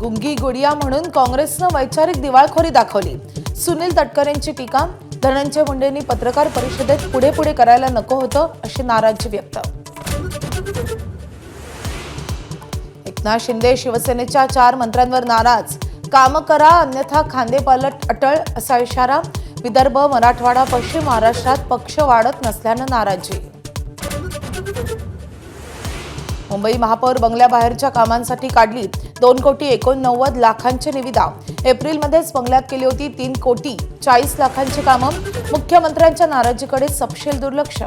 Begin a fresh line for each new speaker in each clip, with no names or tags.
गुंगी गुडिया म्हणून काँग्रेसनं वैचारिक दिवाळखोरी दाखवली। सुनील तटकरेंची टीका। धनंजय मुंडेंनी पत्रकार परिषदेत पुढे करायला नको होतं अशी नाराजी व्यक्त। एकनाथ शिंदे शिवसेनेच्या 4 मंत्र्यांवर नाराज। काम करा अन्यथा खांदेपालट अटळ असा इशारा। विदर्भ मराठवाडा पश्चिम महाराष्ट्रात पक्ष वाढत नसल्यानं नाराजी। मुंबई महापौर बंगल्याबाहेरच्या कामांसाठी काढली 2,89,00,000ची निविदा। एप्रिलमध्येच बंगल्यात केली होती 3,40,00,000ची कामं। मुख्यमंत्र्यांच्या नाराजीकडे सपशेल दुर्लक्ष।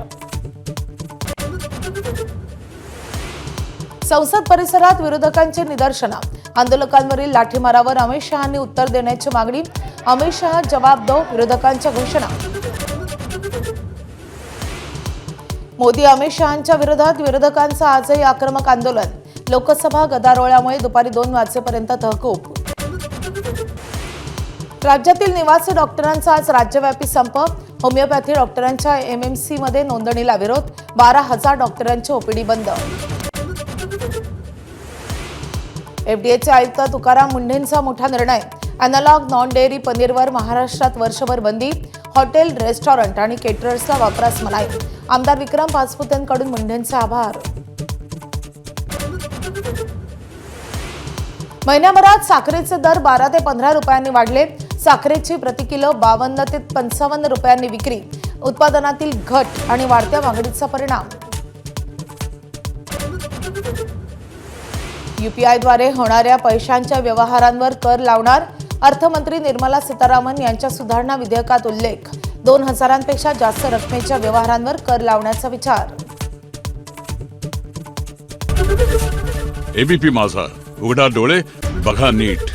संसद परिसरात विरोधकांची निदर्शनं। आंदोलकांवरील लाठीमारावर अमित शहांनी उत्तर देण्याची मागणी। अमित शहा जवाब दो विरोधकांच्या घोषणा। मोदी अमित शहांच्या विरोधात विरोधकांचं आजही आक्रमक आंदोलन। लोकसभा गदारोळामुळे दुपारी 2 वाजेपर्यंत तहकूब। राज्यातील निवासी डॉक्टरांचा आज राज्यव्यापी संप। होमिओपॅथी डॉक्टरांच्या एमएमसी मध्ये नोंदणीला विरोध। 12,000 डॉक्टरांची ओपीडी बंद। एफडीएचे आयुक्त तुकाराम मुंढेंचा मोठा निर्णय। अॅनालॉग नॉन डेअरी पनीरवर महाराष्ट्रात वर्षभर बंदी। हॉटेल रेस्टॉरंट आणि केटरर्सला वापरास मनाई। आमदार विक्रम पाचपुतेंकडून मुंढेंचे आभार। महिन्याभरात साखरेचे दर 12 ते 15 रुपयांनी वाढले। साखरेची प्रति किलो 52 ते 55 रुपयांनी विक्री। उत्पादनातील घट आणि वाढत्या मागणीचा परिणाम। यूपीआयद्वारे होणाऱ्या पैशांच्या व्यवहारांवर कर लावणार। अर्थमंत्री निर्मला सीतारामन यांच्या सुधारणा विधेयकात उल्लेख। 2,000पेक्षा जास्त रकमेच्या व्यवहारांवर कर लावण्याचा विचार।
एबीपी माझा, उघडा डोळे बघा नीट।